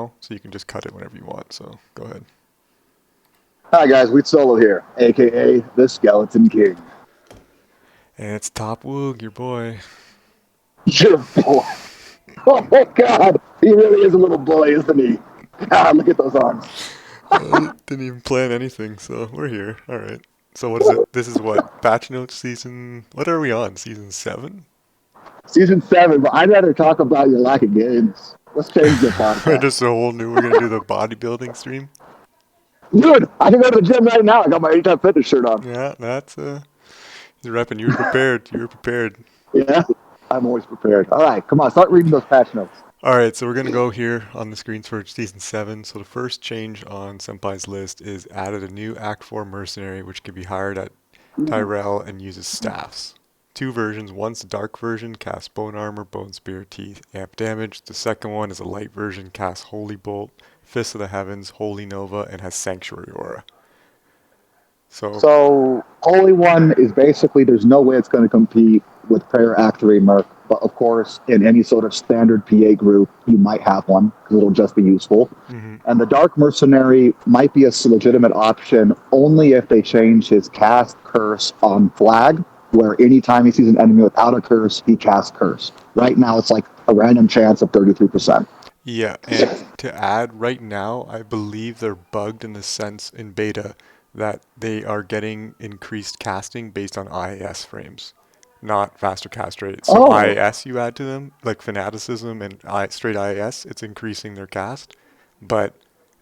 so you can just cut it whenever you want. So go ahead. Hi guys, Wheat Solo here, aka the Skeleton King. And it's Top Woog, your boy. Your boy. Oh my god, he really is a little boy, isn't he? God, look at those arms. Didn't even plan anything, so we're here. All right. So what is it? This is what Patch Notes season. What are we on? Season 7? Season 7, but I'd rather talk about your lack of games. Let's change the podcast. Just a whole new. We're gonna do the bodybuilding stream. Dude, I can go to the gym right now. I got my Anytime Fitness shirt on. Yeah, that's You're repping. You were prepared. You were prepared. Yeah, I'm always prepared. All right, come on, start reading those patch notes. All right, so we're gonna go here on the screens for season 7. So the first change on Senpai's list is added a new Act 4 mercenary, which can be hired at Tyrell and uses staffs. Two versions. One's the dark version, casts bone armor, bone spear, teeth, amp damage. The second one is a light version, casts holy bolt, fist of the heavens, holy nova, and has sanctuary aura. So So, Holy One is basically there's no way it's going to compete with Prayer Act 3 Merc, but of course, in any sort of standard PA group, you might have one because it'll just be useful. mhm. And the Dark Mercenary might be a legitimate option only if they change his cast curse on flag, where anytime he sees an enemy without a curse, he casts curse. Right now, it's like a random chance of 33%. Yeah, and to add, right now, I believe they're bugged in the sense in beta that they are getting increased casting based on IAS frames, not faster cast rate. So Oh, IAS you add to them, like fanaticism and straight IAS, it's increasing their cast, but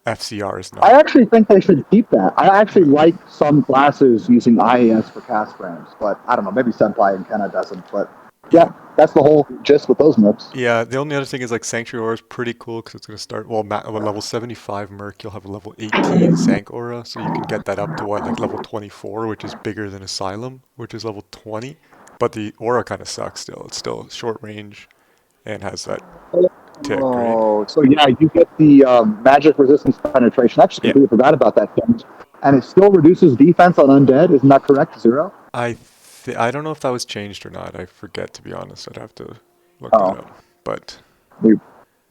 FCR is I not. actually think they should keep that. I actually like some classes using IAS for cast frames, but I don't know. Maybe Senpai and Kenna doesn't. But Yeah, yeah, that's the whole gist with those mooks. yeah. The only other thing is like Sanctuary Aura is pretty cool because it's going to start level 75 Merc. You'll have a level 18 Sank Aura, so you can get that up to what like level 24, which is bigger than Asylum, which is level 20. But the aura kind of sucks still. It's still short range and has that tick, right? Oh, so yeah, you get the magic resistance penetration. I actually Yeah. completely forgot about that thing. And it still reduces defense on undead. Isn't that correct? Zero? I don't know if that was changed or not. I forget to be honest. I'd have to look that Oh, up. But we,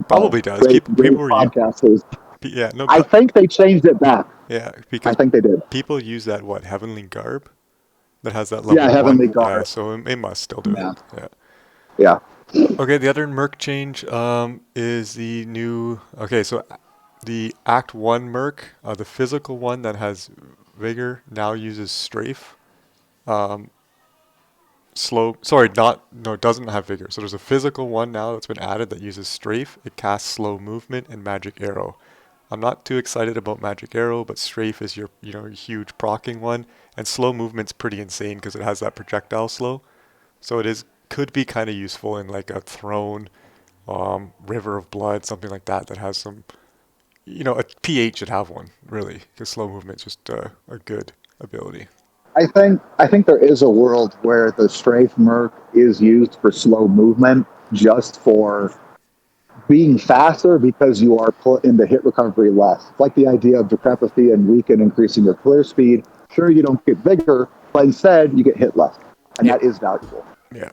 probably does. great, People great were podcasters. yeah, no, I think they changed it back. yeah, I because think they did. people use that what Heavenly Garb that has that Yeah, level Heavenly one. Yeah, Guard. so it must still do it. Yeah. Yeah. Yeah. Okay, the other Merc change is the new. Okay, so the Act One Merc, the physical one that has Vigor now uses Strafe. Um, slow. Sorry, not no, it doesn't have Vigor. So there's a physical one now that's been added that uses Strafe. It casts slow movement and Magic Arrow. I'm not too excited about Magic Arrow, but Strafe is your your huge procking one, and slow movement's pretty insane because it has that projectile slow. So it is could be kind of useful in like a throne, river of blood, something like that that has some. A PH should have one really because slow movement's just a good ability. I think there is a world where the strafe merc is used for slow movement just for being faster because you are put into hit recovery less. It's like the idea of decrepithy and weaken increasing your clear speed. Sure, you don't get bigger, but instead you get hit less, and Yeah, that is valuable. yeah,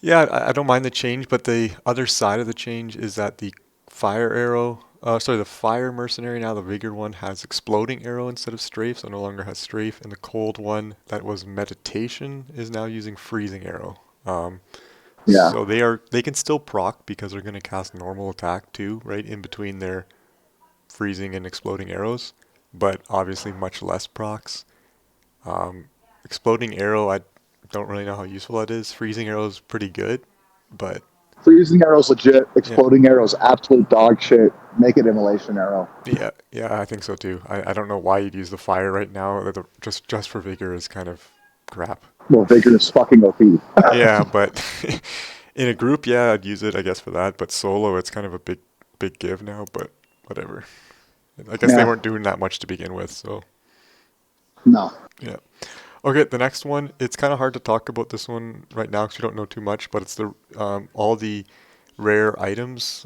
yeah. I don't mind the change, but the other side of the change is that the fire arrow. The fire mercenary now the vigor one has exploding arrow instead of strafe, so no longer has strafe, and the cold one that was meditation is now using freezing arrow. Yeah. So they can still proc because they're going to cast normal attack too, right in between their freezing and exploding arrows, but obviously much less procs. Um, Exploding arrow, I don't really know how useful that is. Freezing arrow is pretty good, but Freezing arrows legit. yeah, Exploding arrows absolute dog shit. Make it immolation arrow. yeah, I think so too. I don't know why you'd use the fire right now. Just for vigor is kind of crap. Well, vigor is fucking OP. Yeah, but in a group, yeah, I'd use it, I guess, for that. But solo, it's kind of a big give now. But whatever. I guess they Yeah. weren't doing that much to begin with, so No. yeah. Okay, the next one. It's kind of hard to talk about this one right now because we don't know too much. But it's the all the rare items.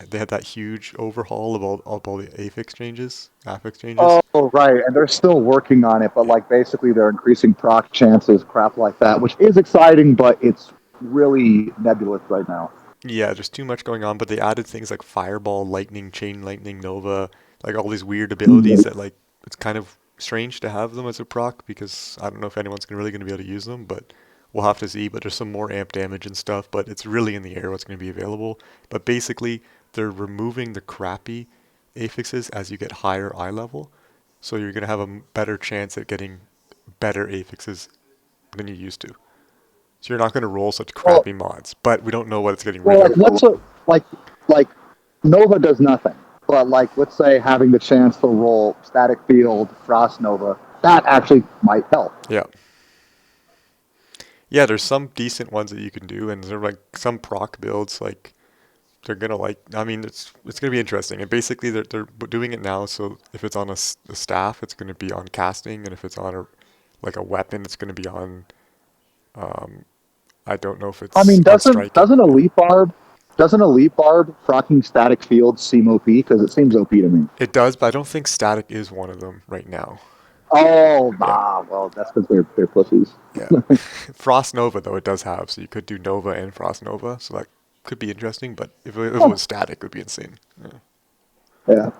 They had that huge overhaul of all the AF exchanges. Oh, right. And they're still working on it, but Yeah, like basically they're increasing proc chances, crap like that, which is exciting, but it's really nebulous right now. Yeah, there's too much going on, but they added things like Fireball, Lightning, Chain Lightning, Nova, like all these weird abilities that like it's kind of strange to have them as a proc because I don't know if anyone's really going to be able to use them, but we'll have to see. But there's some more amp damage and stuff, but it's really in the air what's going to be available. But basically, they're removing the crappy affixes as you get higher eye level, so you're going to have a better chance at getting better affixes than you used to. So you're not going to roll such Well, crappy mods, but we don't know what it's getting rid well, like of. what's a like Nova does nothing, but like let's say having the chance to roll Static Field, Frost Nova, that actually might help. Yeah. Yeah, there's some decent ones that you can do, and there's like some proc builds like they're gonna like. I mean, it's gonna be interesting. And basically, they're doing it now. So if it's on a staff, it's gonna be on casting, and if it's on a like a weapon, it's gonna be on. Um, I don't know if I it's mean, on striking. doesn't a leap barb frocking Static Field seem OP? Because it seems OP to me. It does, but I don't think static is one of them right now. Oh, Yeah, nah. Well, that's because they're pussies. yeah. Frost Nova though it does have, so you could do Nova and Frost Nova, so that could be interesting. But if it Huh. was static, it would be insane. Yeah. Yeah.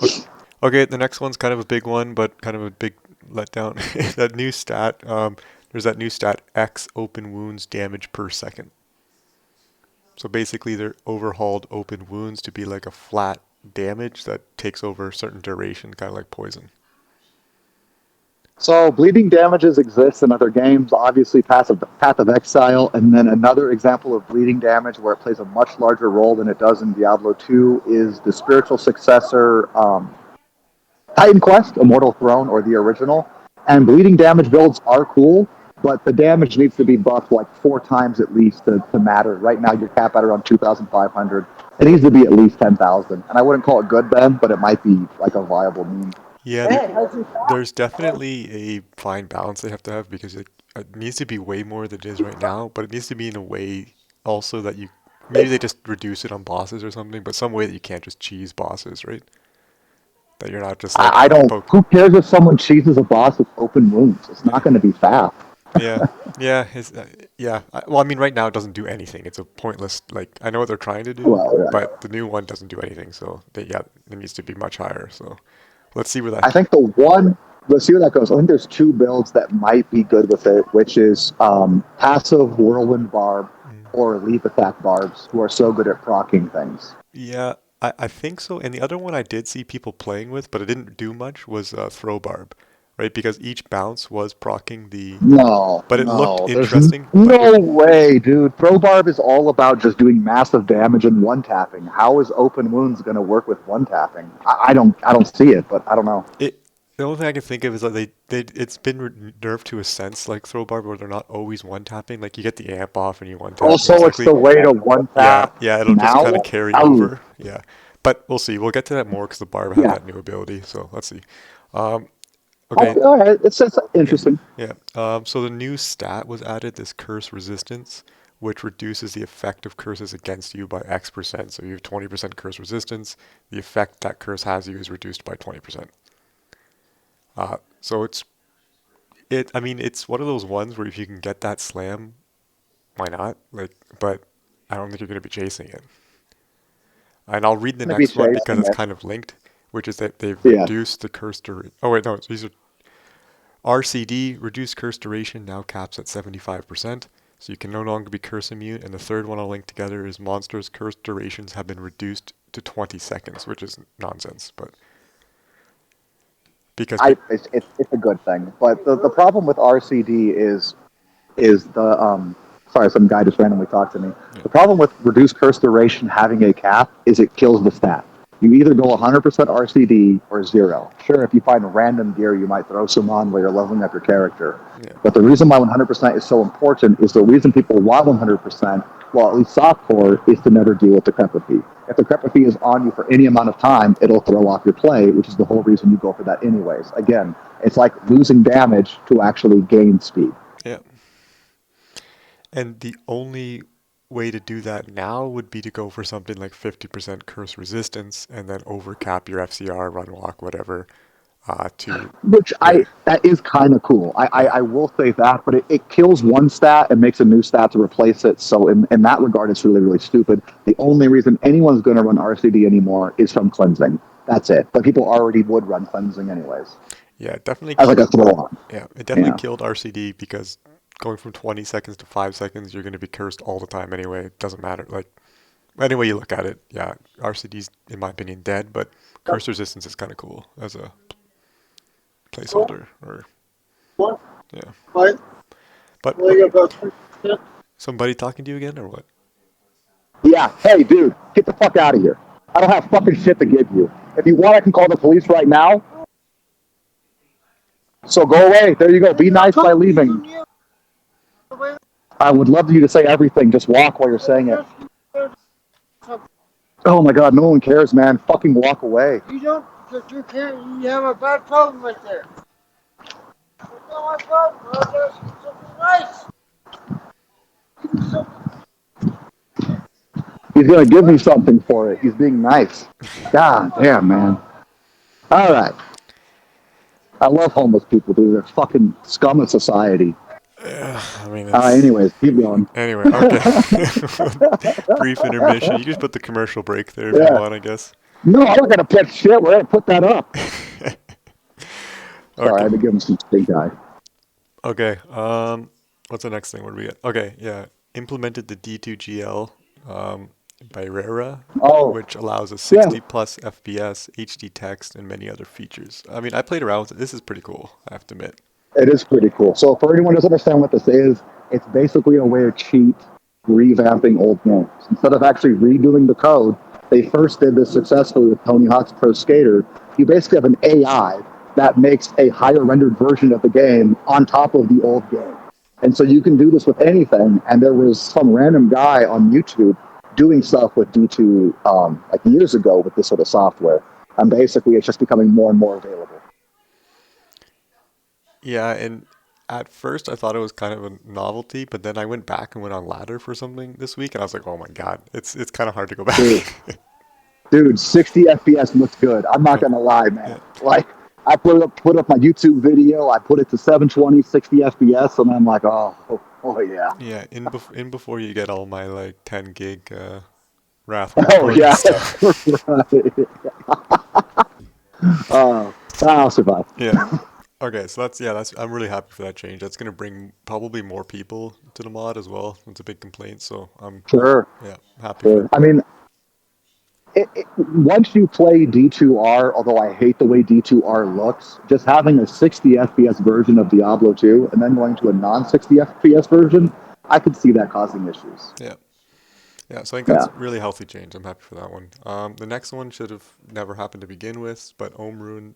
Okay. Okay, the next one's kind of a big one, but kind of a big letdown. That new stat, there's that new stat, X open wounds damage per second. So basically, they're overhauled open wounds to be like a flat damage that takes over a certain duration, kind of like poison. So bleeding damages exist in other games, obviously Path of Exile, and then another example of bleeding damage where it plays a much larger role than it does in Diablo 2 is the spiritual successor Titan Quest, Immortal Throne, or the original. And bleeding damage builds are cool, but the damage needs to be buffed like 4 times at least to matter. Right now, you're capped at around 2,500. It needs to be at least 10,000. And I wouldn't call it good, Ben, but it might be like a viable meme. Yeah, there's definitely a fine balance they have to have because it needs to be way more than it is right now, but it needs to be in a way also that you maybe they just reduce it on bosses or something, but some way that you can't just cheese bosses, right? That you're not just like I don't. poke. Who cares if someone cheeses a boss with open wounds? It's not going to be fast. Yeah, yeah, yeah. Well, I mean, right now it doesn't do anything. It's a pointless. Like I know what they're trying to do, Well, yeah. but the new one doesn't do anything. So yeah, it needs to be much higher. So let's see where that. I think the one. Let's see where that goes. I think there's 2 builds that might be good with it, which is passive whirlwind barb Mm. or leap attack barbs, who are so good at proccing things. Yeah, I think so. And the other one I did see people playing with, but it didn't do much, was throw barb, right? Because each bounce was procking the, No, but it looked no, there's interesting. But no way, dude. Throw barb is all about just doing massive damage and one tapping. How is open wounds going to work with one tapping? I don't see it, but I don't know. it, the only thing I can think of is that it's been nerfed to a sense like throw barb where they're not always one tapping. Like you get the amp off and you one tap Also, it's basically. the way to one Yeah, tap yeah, it'll just kind of now. carry Oh, over. Yeah, but we'll see. We'll get to that more because the barb have yeah. that new ability. So let's see. Um, okay, Okay, all right. It's yeah, interesting. yeah. So the new stat was added, this curse resistance, which reduces the effect of curses against you by X%. So you have 20% curse resistance. The effect that curse has you is reduced by 20%. So I mean, it's one of those ones where if you can get that slam, why not? Like, but I don't think you're going to be chasing it. And I'll read the Gonna be next one because chasing it's it. kind of linked, which is that they've Yeah. reduced the curse duration. Oh wait, no, these are RCD, reduced curse duration now caps at 75%, so you can no longer be curse immune. And the third one I'll link together is monsters' curse durations have been reduced to 20 seconds, which is nonsense, but because It's a good thing. But the problem with RCD is the sorry, some guy just randomly talked to me. yeah, The problem with reduced curse duration having a cap is it kills the stat. You either go 100% RCD or 0. Sure, if you find random gear, you might throw some on while you're leveling up your character. yeah, But the reason why 100% is so important is the reason people want 100%, well, at least softcore, is to never deal with the Decrepit fee. If the Decrepit fee is on you for any amount of time, it'll throw off your play, which is the whole reason you go for that anyways. Again, it's like losing damage to actually gain speed. yeah. And the only way to do that now would be to go for something like 50% curse resistance and then overcap your FCR, run walk, whatever, To which yeah, I that is kind of cool. yeah, I will say that, but it kills one stat and makes a new stat to replace it. So in that regard, it's really stupid. The only reason anyone's going to run RCD anymore is from cleansing. That's it. But people already would run cleansing anyways yeah. It definitely as like a killed. throw on. Yeah, it definitely Yeah. killed RCD because going from 20 seconds to 5 seconds, you're going to be cursed all the time anyway. It doesn't matter. Like any way you look at it, yeah, RCD's in my opinion dead, but curse resistance is kind of cool as a placeholder or yeah. But somebody talking to you again or what? Yeah. Hey, dude, get the fuck out of here. I don't have fucking shit to give you. If you want, I can call the police right now. So go away. There you go. Be nice by leaving. I would love you to say everything. Just walk while you're saying it. Oh my god, no one cares, man. Fucking walk away. You don't, because you can't. You have a bad problem right there. It's not my problem. I'm asking something nice. He's gonna give me something for it. He's being nice. God damn, man. All right. I love homeless people, dude. They're fucking scum of society. Yeah, I mean it's Anyways, keep going. anyway. Okay, brief intermission. You just put the commercial break there if you Yeah. want, I guess. No, I'm not gonna put shit. We're gonna put that up. Sorry, I Okay, had to give him some stink eye. okay. What's the next thing? What do we get? Okay, yeah. Implemented the D2GL by Rara, Oh, which allows a yeah. 60 plus FPS, HD text, and many other features. I mean, I played around with it. This is pretty cool, I have to admit. It is pretty cool. So for anyone who doesn't understand what this is, it's basically a way to cheat revamping old games. Instead of actually redoing the code, they first did this successfully with Tony Hawk's Pro Skater. You basically have an AI that makes a higher rendered version of the game on top of the old game. And so you can do this with anything. And there was some random guy on YouTube doing stuff with D2 like years ago with this sort of software. And basically, it's just becoming more and more available. Yeah, and at first I thought it was kind of a novelty, but then I went back and went on ladder for something this week, and I was like, oh my God, it's kind of hard to go Dude, back. dude, 60 FPS looks good. I'm not No, gonna lie, yeah, man. Like I put up my YouTube video. I put it to 720, 60 FPS, and I'm like, oh yeah, yeah. In before you get all my like 10 gig Wrath oh recording yeah. stuff. Right. I'll survive. Yeah. Okay, so that's yeah, that's I'm really happy for that change. That's gonna bring probably more people to the mod as well. It's a big complaint, so I'm Sure, yeah happy for sure. I mean, once you play D2R, although I hate the way D2R looks, just having a 60 FPS version of Diablo 2 and then going to a non 60 FPS version, I could see that causing issues. yeah. Yeah, so I think Yeah. that's really healthy change. I'm happy for that one. The next one should have never happened to begin with, but Omrune,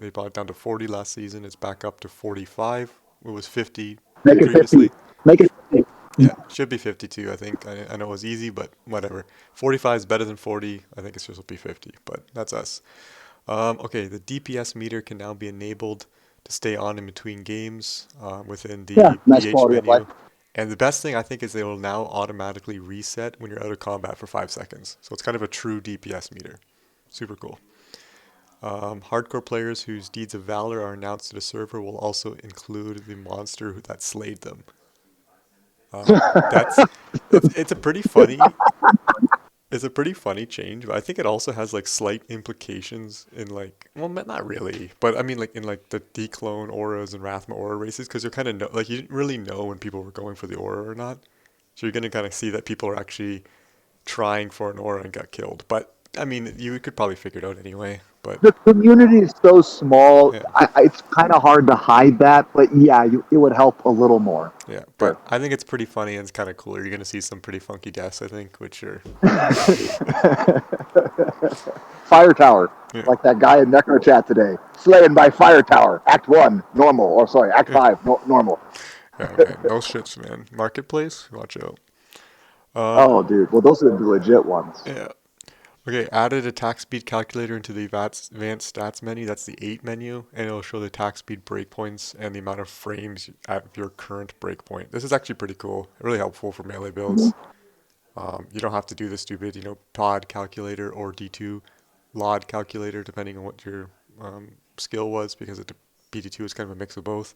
they brought it down to 40 last season. It's back up to 45. It was 50 Make it 50. previously. Make it 50. Yeah, should be 52, I think. I know it was easy, but whatever. 45 is better than 40. I think it's just will be 50, but that's us. Okay, the DPS meter can now be enabled to stay on in between games within Yeah, the nice PH quality of life. menu. And the best thing I think is they will now automatically reset when you're out of combat for 5 seconds. So it's kind of a true DPS meter. Super cool. Hardcore players whose deeds of valor are announced to the server will also include the monster that slayed them. That's it's a pretty funny It's a pretty funny change, but I think it also has like slight implications in like, well, not really, but I mean like in like the declone auras and Rathma aura races, because you kind of know, like you didn't really know when people were going for the aura or not, so you're gonna kind of see that people are actually trying for an aura and got killed. But I mean, you could probably figure it out anyway. But The community is so small. yeah, It's kind of hard to hide that, but yeah, it would help a little more. yeah, Sure. but I think it's pretty funny and it's kind of cool. You're gonna see some pretty funky deaths, I think, which are Fire Tower, yeah, like that guy in Necro Chat today. Slain by Fire Tower. Act 1, normal. Or sorry, Act yeah, 5, normal. yeah, man, no shits, man. Marketplace, watch out. Um, Oh, dude. Well, those are the legit ones. yeah. Okay, added attack speed calculator into the advanced stats menu. That's the 8 menu, and it'll show the attack speed breakpoints and the amount of frames at your current breakpoint. This is actually pretty cool. Really helpful for melee builds. You don't have to do the stupid, pod calculator or D2 LOD calculator, depending on what your skill was because PT2 is kind of a mix of both.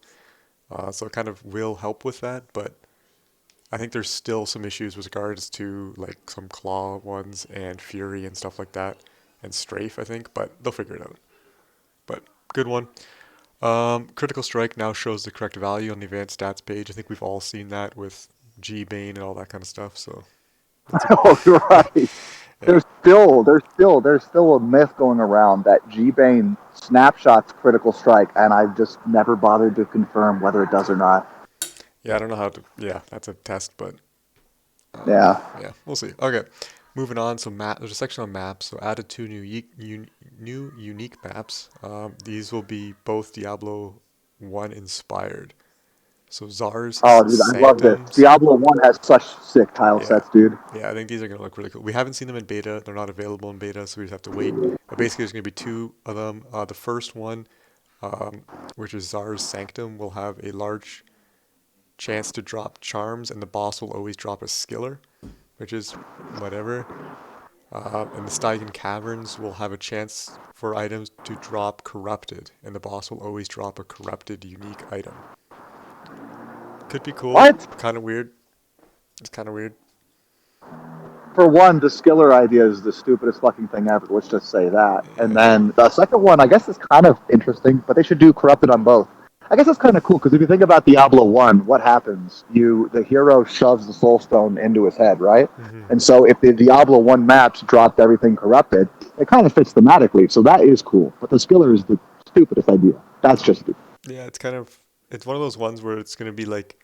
So it kind of will help with that, but I think there's still some issues with regards to like some claw ones and fury and stuff like that, and strafe I think, but they'll figure it out. But good one. Critical strike now shows the correct value on the advanced stats page. I think we've all seen that with G Bane and all that kind of stuff. So that's a Oh, you're right. yeah. There's still a myth going around that G-Bane snapshots critical strike, and I've just never bothered to confirm whether it does or not. Yeah, I don't know how to. Yeah, that's a test, but Yeah. yeah, we'll see. Okay, moving on. So map. There's a section on maps. So added two new unique maps. These will be both Diablo 1 inspired. So Czar's Oh, dude, I love this. Sanctums. Diablo 1 has such sick tile Yeah, sets, dude. yeah. I think these are gonna look really cool. We haven't seen them in beta. They're not available in beta, so we just have to wait. But basically, there's gonna be two of them. The first one, um, which is Czar's Sanctum, will have a large chance to drop charms, and the boss will always drop a skiller, which is whatever. And the Stygian Caverns will have a chance for items to drop corrupted, and the boss will always drop a corrupted unique item. Could be cool. What? Kind of weird. It's kind of weird. For one, the skiller idea is the stupidest fucking thing ever. Let's just say that. And Yeah. then the second one, I guess, is kind of interesting, but they should do corrupted on both. I guess that's kind of cool because if you think about Diablo 1, what happens? The hero shoves the soul stone into his head, right? Hmm. And so if the Diablo 1 maps dropped everything corrupted, it kind of fits thematically. So that is cool. But the skiller is the stupidest idea. That's just stupid. Yeah, it's one of those ones where it's gonna be like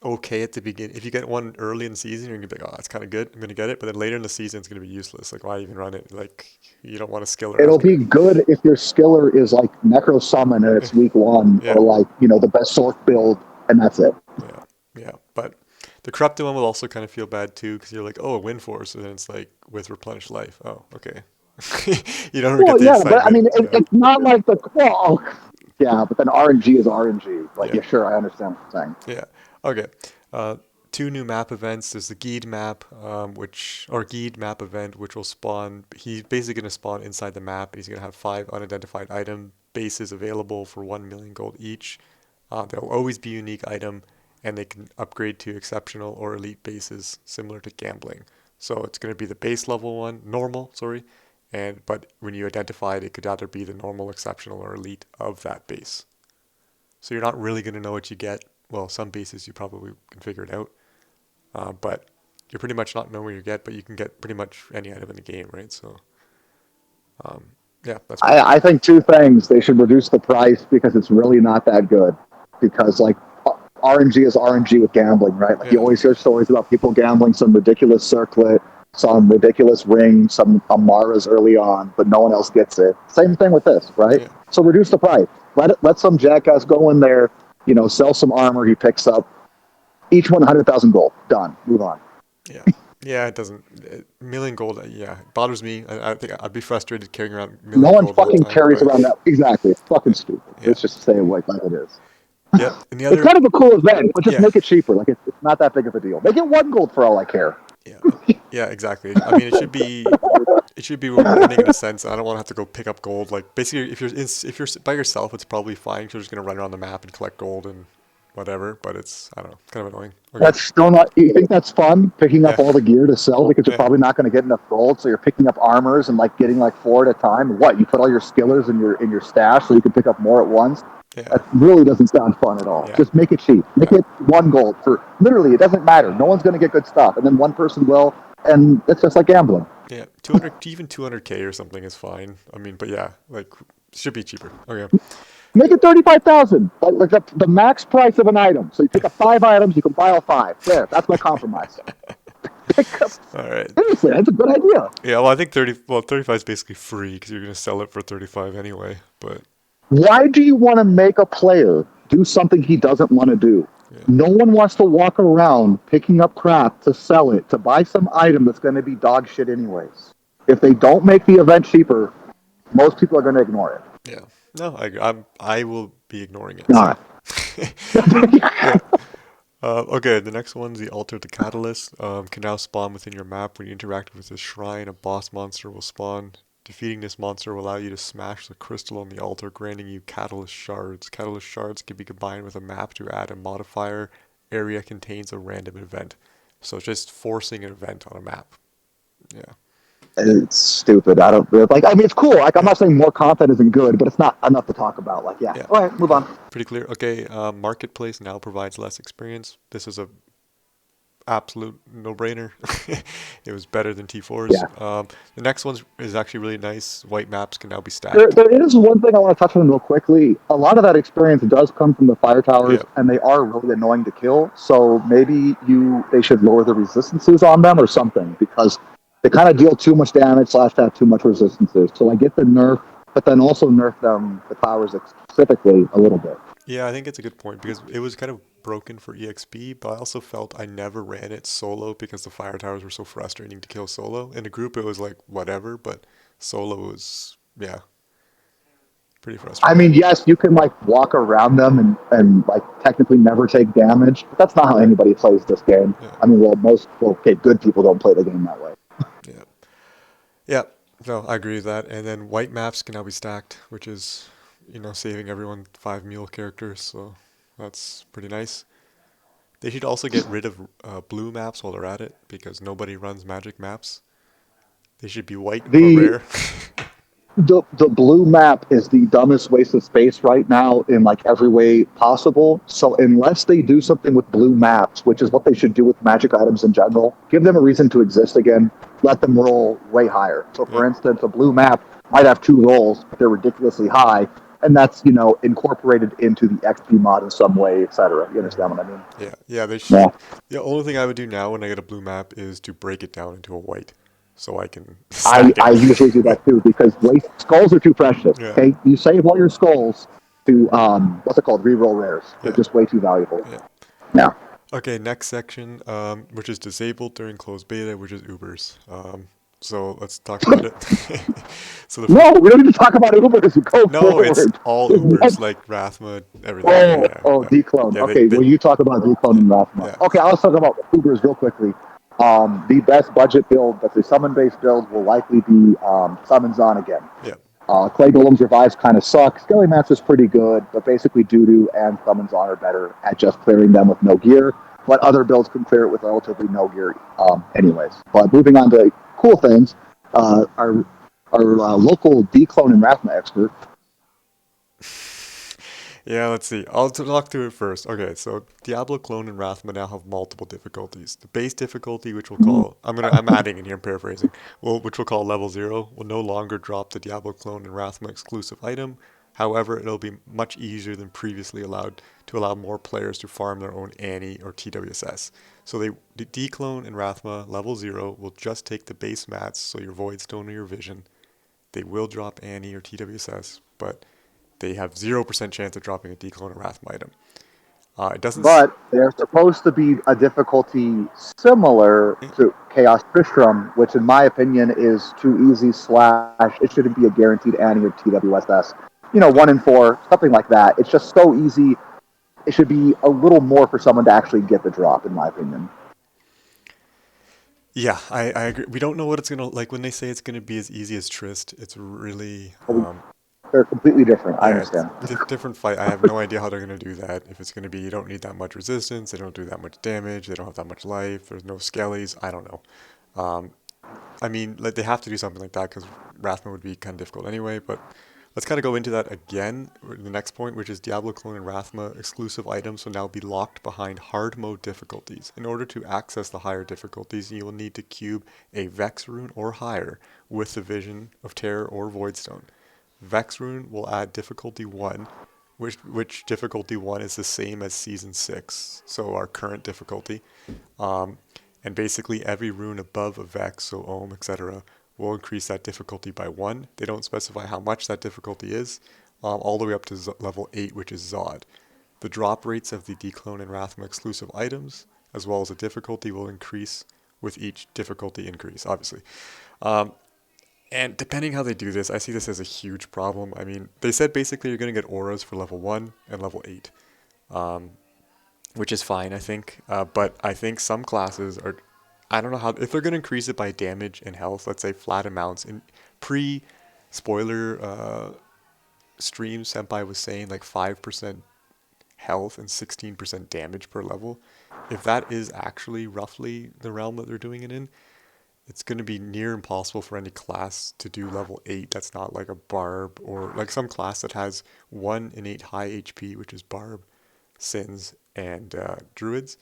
okay at the beginning. If you get one early in the season, you're gonna be like, oh, that's kind of good. I'm gonna get it. But then later in the season, it's gonna be useless. Like, why even run it? Like, you don't want a skiller It'll be after. good if your skiller is like Necro Summon and it's week one, Yeah, or like, the best Sork build, and that's it. yeah, yeah. But the corrupted one will also kind of feel bad too, because you're like, oh, a wind force, and then it's like with replenished life. Oh, okay. You don't get Well, the yeah, but I excitement. mean, Yeah, it's not like well, yeah, but then RNG is RNG. Like, yeah, yeah, sure, I understand what you're saying. yeah. Okay. Uh, two new map events. There's the Geed map, Geed map event, which will spawn. He's basically going to spawn inside the map. He's going to have 5 unidentified item bases available for 1 million gold each. They'll always be unique item, and they can upgrade to exceptional or elite bases, similar to gambling. So it's going to be the base level one, normal, sorry, but when you identify it, it could either be the normal, exceptional, or elite of that base. So you're not really going to know what you get. Well, some bases you probably can figure it out, but you're pretty much not knowing what you get, but you can get pretty much any item in the game, right? So, um, yeah, that's pretty I cool. think two things. They should reduce the price because it's really not that good. Because, like, RNG is RNG with gambling, right? Like, you Yeah, always hear stories about people gambling some ridiculous circlet, some ridiculous ring, some Amaras early on, but no one else gets it. Same thing with this, right? yeah, So reduce the price. Let some jackass go in there, sell some armor he picks up. Each one 100,000 gold. Done. Move on. yeah, yeah. It doesn't. Million gold. Yeah, it bothers me. I think I'd be frustrated carrying around No million one gold all the fucking time. carries But around that. Exactly. It's fucking stupid. yeah, Let's just say it like it is. yep. And the It's other, kind of a cool event, but just yeah, make it cheaper. Like, it's not that big of a deal. Make it 1 gold for all I care. yeah, yeah. Exactly. I mean, it should be rewarding in a sense. I don't want to have to go pick up gold. Like basically, if you're by yourself, it's probably fine. 'Cause you're just gonna run around the map and collect gold and whatever. But it's I don't know, kind of annoying. Okay. That's still not. You think that's fun, picking up Yeah. all the gear to sell because you're Yeah. probably not going to get enough gold. So you're picking up armors and like getting like 4 at a time. What, you put all your skillers in your stash so you can pick up more at once? Yeah. That really doesn't sound fun at all. Yeah. Just make it cheap. Make Yeah. it 1 gold for literally. It doesn't matter. No one's going to get good stuff, and then one person will, and it's just like gambling. Yeah. 200, even 200K or something is fine. I mean, but yeah, like should be cheaper. Okay. Make it 35,000. Like the max price of an item. So you pick up 5 items, you can buy all 5. There, that's my compromise. Pick up. All right. Seriously, that's a good idea. Yeah. Well, I think 35 is basically free because you're gonna sell it for 35 anyway. But Why do you want to make a player do something he doesn't want to do? yeah. No one wants to walk around picking up crap to sell it, to buy some item that's going to be dog shit anyways. If they don't make the event cheaper, most people are going to ignore it. Yeah. No, I will be ignoring it. All So. right. Yeah. Okay, the next one's the Altar the Catalyst. Can now spawn within your map. When you interact with this shrine, a boss monster will spawn Defeating this monster will allow you to smash the crystal on the altar, granting you catalyst shards. Catalyst shards can be combined with a map to add a modifier. Area contains a random event. So it's just forcing an event on a map. Yeah. It's stupid. I don't like. I mean, it's cool. Like, I'm Yeah. not saying more content isn't good, but it's not enough to talk about. Like, yeah. Yeah. All right, move Yeah. on. Pretty clear. Okay. Marketplace now provides less experience. This is a absolute no-brainer. It was better than T4's. Yeah. The next one is actually really nice. White maps can now be There, stacked. there is one thing I want to touch on real quickly. A lot of that experience does come from the fire towers, Yeah. and they are really annoying to kill. So maybe they should lower the resistances on them or something, because they kind of deal too much damage slash have too much resistances. So I get the nerf, but then also nerf them the towers specifically a little bit. Yeah, I think it's a good point because it was kind of broken for EXP, but I also felt I never ran it solo because the fire towers were so frustrating to kill solo. In a group, it was like whatever, but solo was, yeah, pretty I frustrating. mean, yes, you can like walk around them and like technically never take damage, but that's not how anybody plays this game. Yeah, I mean, okay, good people don't play the game that way. yeah, yeah. No, I agree with that. And then white maps can now be stacked, which is, saving everyone 5 meal characters, so that's pretty nice. They should also get rid of blue maps while they're at it because nobody runs magic maps. They should be white or The rare. the blue map is the dumbest waste of space right now in like every way possible. So unless they do something with blue maps, which is what they should do with magic items in general, give them a reason to exist again. Let them roll way higher. So Yeah, for instance, a blue map might have two rolls, but they're ridiculously high, and that's incorporated into the XP mod in some way, etc. You understand what I mean? yeah, yeah. They Yeah. should. The only thing I would do now when I get a blue map is to break it down into a white, so I can I, stack I it. usually do that too because skulls are too precious. Yeah, Okay, you save all your skulls to what's it called, reroll rares. They're yeah, just way too valuable. yeah. Yeah. Okay, next section, which is disabled during closed beta, which is Ubers. So let's talk about it. So the No, first, we don't need to talk about Ubers. Go no, it's forward. all What? Ubers like Rathma, everything. Yeah, Oh, yeah, oh, declone. yeah. Okay, well, you talk about declone Yeah, and Rathma. yeah, Okay, I'll talk about Ubers real quickly. The best budget build, that's a summon-based build, will likely be Summons On again. yeah. Clay Golem's Revives kind of suck. Skelly Master's pretty good, but basically Doodoo and Summons On are better at just clearing them with no gear. But other builds can clear it with relatively no gear, anyways. But moving on to cool things, our local declone and Rathma expert. Yeah, let's see. I'll talk through it first. Okay, so Diablo Clone and Rathma now have multiple difficulties. The base difficulty, which we'll call I'm adding in here, I'm paraphrasing. Which we'll call level 0, will no longer drop the Diablo Clone and Rathma exclusive item. However, it'll be much easier than previously allowed to allow more players to farm their own Annie or TWSS. So the Declone and Rathma level 0 will just take the base mats, so your Voidstone or your Vision. They will drop Annie or TWSS, but they have 0% chance of dropping a Declone or Wrathma item. It doesn't. But they're supposed to be a difficulty similar to Chaos Tristram, which in my opinion is too easy slash it shouldn't be a guaranteed Annie or TWSS. 1 in 4, something like that. It's just so easy. It should be a little more for someone to actually get the drop, in my opinion. Yeah, I agree. We don't know what it's gonna like when they say it's gonna be as easy as Trist. It's really They're completely different. I yeah, it's understand. different fight. I have no idea how they're gonna do that. If it's gonna be you don't need that much resistance, they don't do that much damage, they don't have that much life. There's no skellies. I don't know. Um, I mean, like they have to do something like that because Wrathma would be kind of difficult anyway. But let's kind of go into that again. The next point, which is Diablo Clone and Wrathma exclusive items will now be locked behind hard mode difficulties. In order to access the higher difficulties, you will need to cube a Vex rune or higher with the Vision of Terror or Voidstone. Vex rune will add difficulty 1, which difficulty 1 is the same as season 6, so our current difficulty. Um, and basically every rune above a Vex, so Ohm, etc., will increase that difficulty by 1. They don't specify how much that difficulty is, all the way up to level 8, which is Zod. The drop rates of the Declone and Wrathma exclusive items, as well as the difficulty, will increase with each difficulty increase, obviously. Um, and depending how they do this, I see this as a huge problem. I mean, they said basically you're going to get auras for level 1 and level 8. Which is fine, I think. But I think some classes are, I don't know how, if they're going to increase it by damage and health, let's say flat amounts, and pre spoiler stream, Senpai was saying like 5% health and 16% damage per level. If that is actually roughly the realm that they're doing it in, it's going to be near impossible for any class to do level 8 that's not like a barb or like some class that has 1 innate high HP, which is barb, sins, and druids,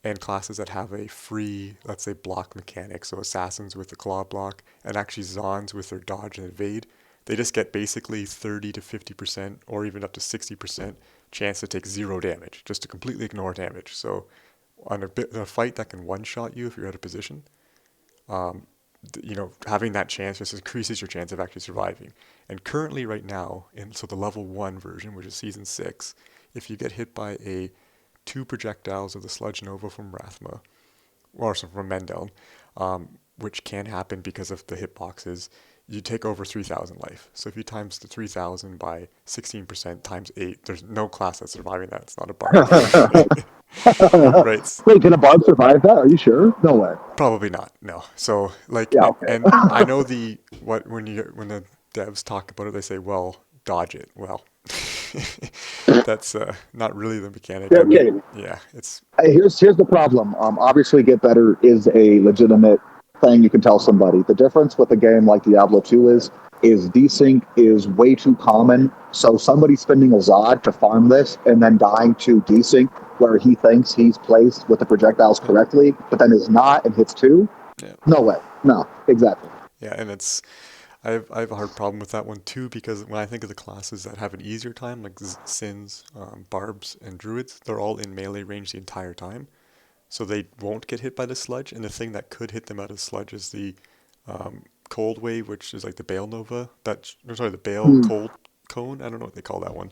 and classes that have a free, let's say, block mechanic, so assassins with the claw block, and actually Zons with their dodge and evade. They just get basically 30 to 50%, or even up to 60% chance to take 0 damage, just to completely ignore damage. So on a fight that can one-shot you if you're out of position, having that chance just increases your chance of actually surviving. And currently, right now, so the level 1 version, which is season 6, if you get hit by 2 projectiles of the Sludge Nova from Rathma, or from Mendel, which can happen because of the hitboxes, you take over 3,000 life. So if you times the 3,000 by 16% times 8, there's no class that's surviving that. It's not a barb. Right? Wait, can a bard survive that? Are you sure? No way. Probably not. No. So like, Yeah, and, okay. and I know when the devs talk about it, they say, well, dodge it. Well, that's not really the mechanic. Yeah, I mean, okay. yeah, it's Here's the problem. Obviously, Get Better is a legitimate thing you can tell somebody. The difference with a game like Diablo 2 is desync is way too common. So somebody spending a Zod to farm this and then dying to desync where he thinks he's placed with the projectiles yeah, correctly, but then is not and hits 2? yeah, No way. No, exactly. yeah, and it's I have a hard problem with that one too because when I think of the classes that have an easier time, like Sins, Barbs, and Druids, they're all in melee range the entire time, so they won't get hit by the sludge. And the thing that could hit them out of sludge is the cold wave, which is like the Bale Nova. The Bale Hmm. cold cone. I don't know what they call that one,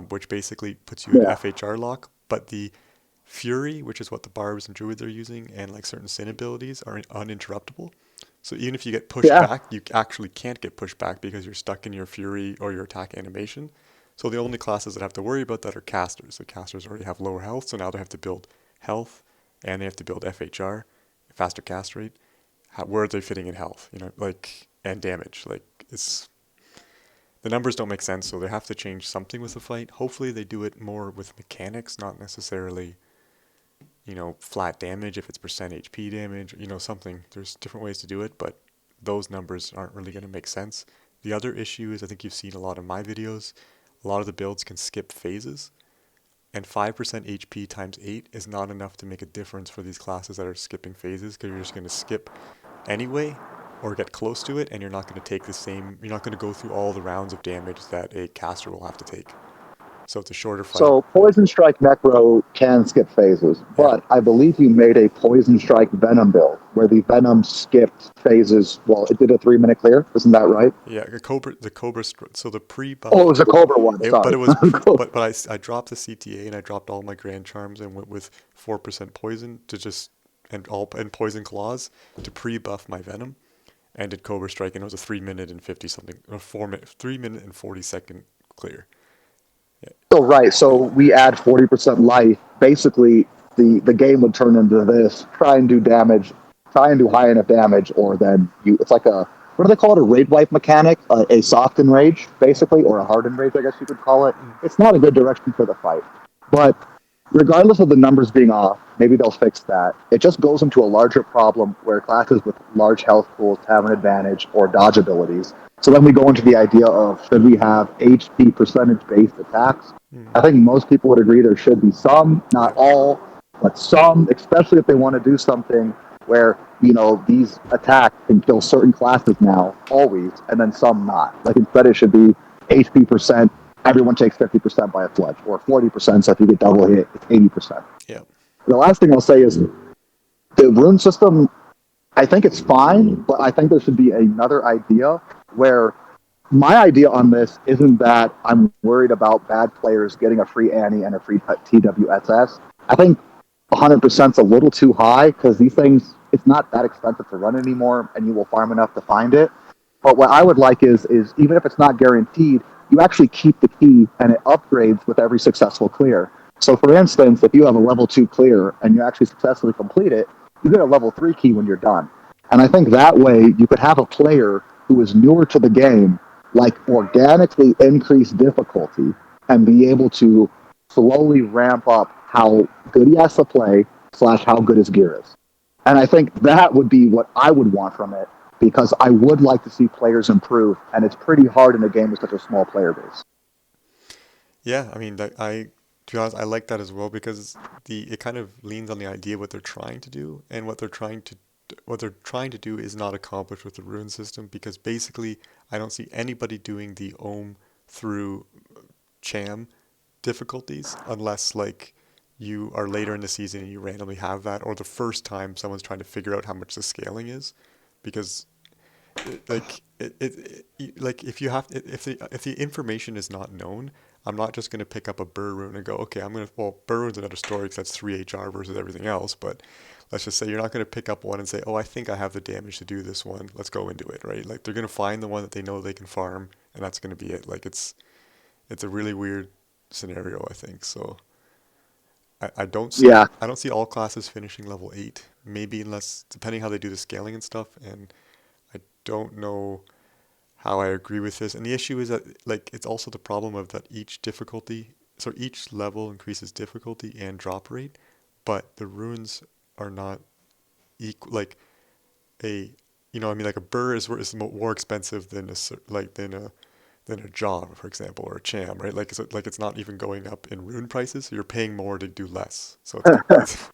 which basically puts you in Yeah. FHR lock. But the Fury, which is what the Barbs and Druids are using, and like certain Sin abilities are uninterruptible. So even if you get pushed Yeah. back, you actually can't get pushed back because you're stuck in your Fury or your attack animation. So the only classes that have to worry about that are casters. The casters already have lower health, so now they have to build health and they have to build FHR, faster cast rate. Where are they fitting in health? Like, and damage. Like, the numbers don't make sense, so they have to change something with the fight. Hopefully they do it more with mechanics, not necessarily flat damage if it's percent HP damage, something. There's different ways to do it, but those numbers aren't really going to make sense. The other issue is I think you've seen a lot of my videos. A lot of the builds can skip phases, and 5% HP times 8 is not enough to make a difference for these classes that are skipping phases because you're just going to skip anyway or get close to it, and you're not going to take you're not going to go through all the rounds of damage that a caster will have to take. So it's a shorter fight. So Poison Strike Necro can skip phases, Yeah. but I believe you made a Poison Strike Venom build where the Venom skipped phases. Well, it did a 3-minute clear. Isn't that right? Yeah, so the Oh, it pre-buff, was a Cobra one. but Sorry. it was, but I dropped the CTA and I dropped all my Grand Charms and went with 4% poison and poison claws to pre-buff my Venom, and did Cobra Strike, and it was a 3 minute and 50 something, or 4 minute, 3 minute and 40 second clear. Yeah, So right. So we add 40% life. Basically, the game would turn into this: try and do damage, try and do high enough damage, or then you. It's like a what do they call it? A raid wipe mechanic, a soft enrage, basically, or a hard enrage, I guess you could call it. mm, It's not a good direction for the fight, but regardless of the numbers being off, maybe they'll fix that. It just goes into a larger problem where classes with large health pools have an advantage or dodge abilities. So then we go into the idea of should we have HP percentage based attacks? mm, I think most people would agree there should be some, not yeah, all, but some, especially if they want to do something where, these attacks can kill certain classes now, always, and then some not. Like instead it should be HP percent, everyone takes 50% by a sludge, or 40%, so if you get double hit, it's 80%. yeah, The last thing I'll say is the rune system, I think it's fine, but I think there should be another idea where my idea on this isn't that I'm worried about bad players getting a free Annie and a free TWSS. I think 100% is a little too high because these things, it's not that expensive to run anymore and you will farm enough to find it. But what I would like is even if it's not guaranteed, you actually keep the key and it upgrades with every successful clear. So for instance, if you have a level 2 clear and you actually successfully complete it, you get a level 3 key when you're done. And I think that way you could have a player who is newer to the game, like organically increase difficulty and be able to slowly ramp up how good he has to play slash how good his gear is. And I think that would be what I would want from it because I would like to see players improve, and it's pretty hard in a game with such a small player base. Yeah, I mean, to be honest, I like that as well because it kind of leans on the idea what they're trying to do, and what they're trying to do is not accomplished with the rune system because basically I don't see anybody doing the ohm through cham difficulties unless like you are later in the season and you randomly have that, or the first time someone's trying to figure out how much the scaling is, because like if you have if the information is not known, I'm not just going to pick up a burr rune and go, okay, I'm going to, well, burr rune's another story because that's 3 HR versus everything else, but let's just say you're not going to pick up one and say, oh, I think I have the damage to do this one, let's go into it, right? Like they're going to find the one that they know they can farm, and that's going to be it. Like it's a really weird scenario, I think. So Yeah, I don't see all classes finishing level 8, maybe, unless depending how they do the scaling and stuff, and I don't know how I agree with this. And the issue is that like it's also the problem of that each difficulty, so each level increases difficulty and drop rate, but the runes are not equal. Like a, I mean, like a burr is more expensive than than a job, for example, or a cham, right? Like it's not even going up in rune prices. So you're paying more to do less. So it's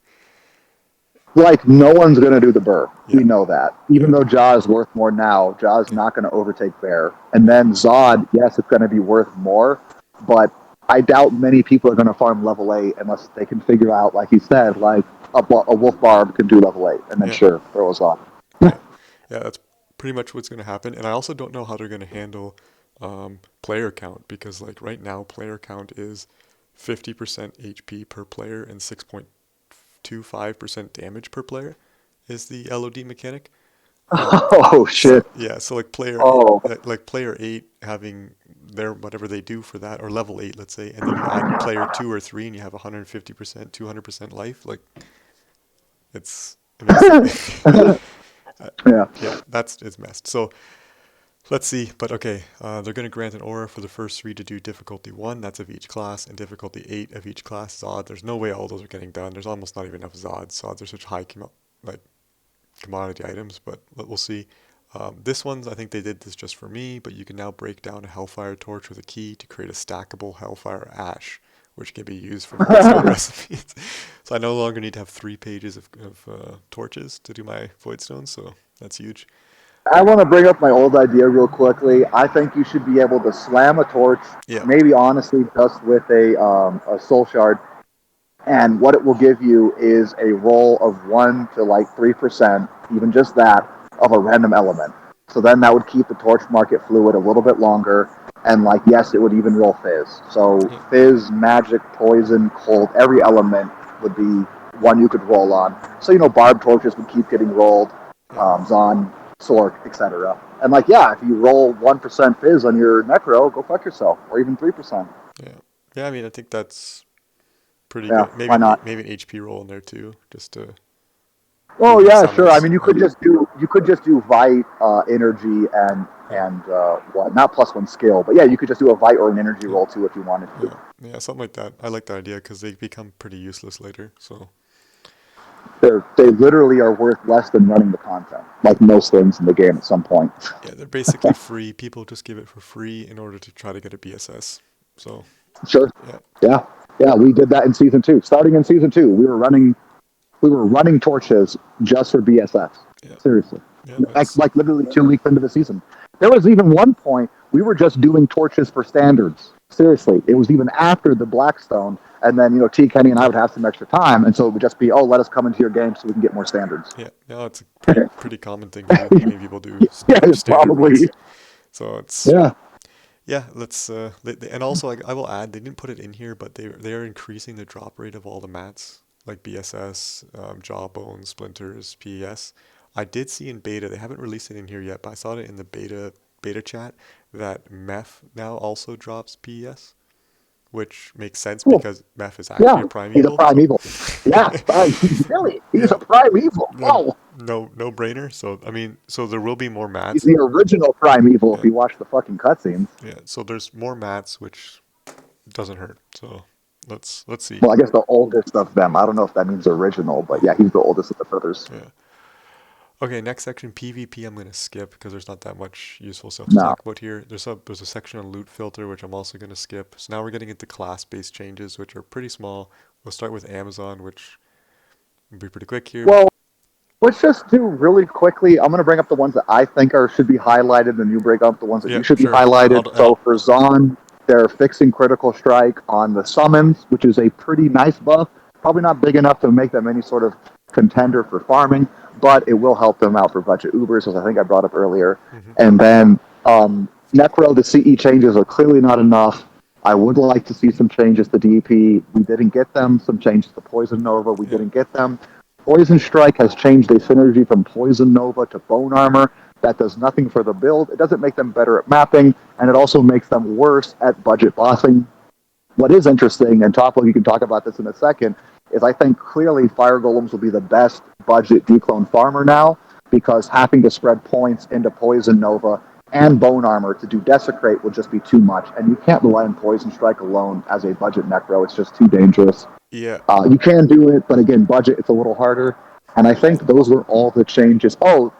like no one's going to do the burr. yeah, We know that. yeah, Even though Jaw is worth more now, Jaw is yeah, not going to overtake Bear. And yeah, then Zod, yes, it's going to be worth more, but I doubt many people are going to farm level 8 unless they can figure out, like he said, like a Wolf Barb can do level 8, and then yeah, sure, throw us off. yeah, yeah. That's pretty much what's going to happen. And I also don't know how they're going to handle player count, because like right now player count is 50% HP per player and 6.25% damage per player is the LOD mechanic. Oh, So shit. yeah, so like Oh, player 8 having their whatever they do for that, or level 8, let's say, and then you add player 2 or 3 and you have 150%, 200% life. Like it makes it yeah. yeah, it's messed. So let's see, but okay, they're going to grant an aura for the first 3 to do difficulty 1, that's of each class, and difficulty 8 of each class Zod. There's no way all those are getting done. There's almost not even enough Zods. Zods are such high like commodity items, but we'll see. This one's, I think they did this just for me, but you can now break down a Hellfire torch with a key to create a stackable Hellfire ash, which can be used for Voidstone recipes. So I no longer need to have 3 pages of torches to do my Voidstones, so that's huge. I want to bring up my old idea real quickly. I think you should be able to slam a torch, Yeah, maybe honestly just with a soul shard, and what it will give you is a roll of 1 to like 3%, even just that, of a random element. So then that would keep the torch market fluid a little bit longer, and like yes, it would even roll fizz. So yeah, fizz, magic, poison, cold, every element would be one you could roll on. So barb torches would keep getting rolled, yeah, Zon, Sork, etc. And like yeah, if you roll 1% fizz on your necro, go fuck yourself, or even 3%. yeah. Yeah, I mean, I think that's pretty Yeah, good. why not? Maybe an HP roll in there too, just to do Oh more yeah, sure. I summons. mean, Like, you could just do Vite, energy, and yeah, what? Not +1 skill, but yeah, you could just do a Vite or an energy yeah, roll too if you wanted to. yeah, yeah, something like that. I like the idea because they become pretty useless later. So They literally are worth less than running the content, like most things in the game at some point. yeah, they're basically free. People just give it for free in order to try to get a BSS. So Sure. yeah, Yeah. Yeah, we did that in season 2. Starting in season 2, we were running torches just for BSS. yeah, Seriously. yeah. Like, That's like literally 2 weeks into the season. There was even one point we were just doing torches for standards. Seriously. It was even after the Blackstone. And then, T. Kenny and I yeah, would have some extra time. And so it would just be, oh, let us come into your game so we can get more standards. yeah. No, it's a pretty common thing to do. Many people do Yeah, standard probably. runs. So it's Yeah. yeah. Let's and also I will add, they didn't put it in here, but they are increasing the drop rate of all the mats like BSS, Jawbone, Splinters, PES. I did see in beta, they haven't released it in here yet, but I saw it in the beta chat that Meph now also drops PES, which makes sense Cool. because Meph is actually Yeah. a He's a primeval. So primeval. Yeah. Really? He's yeah, a primeval. then Whoa. no brainer. So I mean, so there will be more He's mats. the original Primeval if Yeah, you watch the fucking cutscenes. yeah. So there's more mats, which doesn't hurt. So let's see. Well, I guess the oldest of them. I don't know if that means original, but yeah, Yeah, he's the oldest of the brothers. yeah. Okay, next section PvP. I'm gonna skip because there's not that much useful stuff to No. talk about here. There's a section on loot filter which I'm also gonna skip. So now we're getting into class-based changes, which are pretty small. We'll start with Amazon, which will be pretty quick here. Well, let's just do really quickly. I'm going to bring up the ones that I think are should be highlighted, and you bring up the ones that Yeah, you should be sure. highlighted. So for Zon, they're fixing critical strike on the summons, which is a pretty nice buff. Probably not big enough to make them any sort of contender for farming, but it will help them out for budget Ubers, as I think I brought up earlier. Hmm. And then Necro, the CE changes are clearly not enough. I would like to see some changes to DP. We didn't get them. Some changes to Poison Nova. We Yeah, didn't get them. Poison Strike has changed a synergy from Poison Nova to Bone Armor. That does nothing for the build. It doesn't make them better at mapping, and it also makes them worse at budget bossing. What is interesting, and Topo, you can talk about this in a second, is I think clearly Fire Golems will be the best budget declone farmer now because having to spread points into Poison Nova and Bone Armor to do Desecrate will just be too much, and you can't rely on Poison Strike alone as a budget Necro. It's just too dangerous. yeah, You can do it, but again, budget, it's a little harder. And I think those were all the changes. Oh,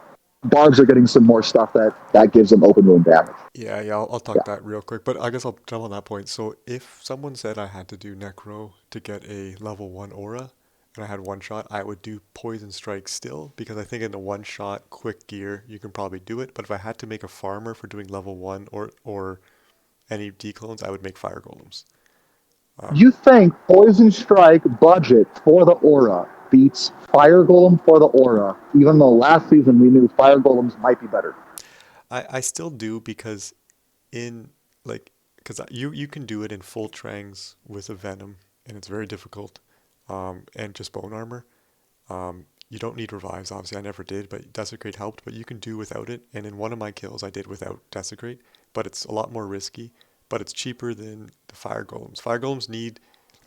Barbs are getting some more stuff that gives them open wound damage. yeah. I'll Yeah. talk that real quick, but I guess I'll jump on that point. So if someone said I had to do Necro to get a level one aura, and I had one shot, I would do Poison Strike still because I think in a one shot quick gear you can probably do it. But if I had to make a farmer for doing level one or any declones, I would make Fire Golems. Um, You think Poison Strike budget for the aura beats Fire Golem for the aura, even though last season we knew Fire Golems might be better. I still do because in like because you can do it in full trangs with a venom and it's very difficult, and just bone armor. You don't need revives, obviously. I never did, but Desecrate helped. But you can do without it. And in one of my kills, I did without Desecrate, but it's a lot more risky. But it's cheaper than the Fire Golems. Fire Golems need,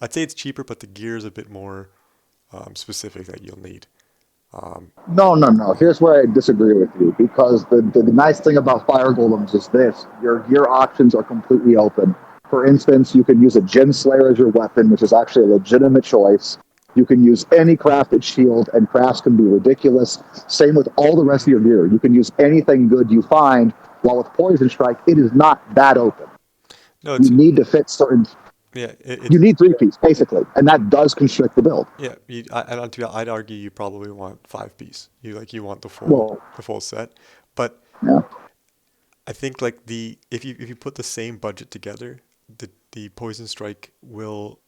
I'd say it's cheaper, but the gear is a bit more specific that you'll need. Um, No, no, no. yeah, Here's where I disagree with you because the nice thing about Fire Golems is this your options are completely open. For instance, you can use a Gin Slayer as your weapon, which is actually a legitimate choice. You can use any crafted shield, and crafts can be ridiculous. Same with all the rest of your gear. You can use anything good you find, while with Poison Strike, it is not that open. no, You it's need to fit certain. yeah, You need three piece, basically, and that does constrict the build. yeah. I'd argue you probably want five piece. You want Well, the full set, but yeah. I think like the if you put the same budget together, the Poison Strike will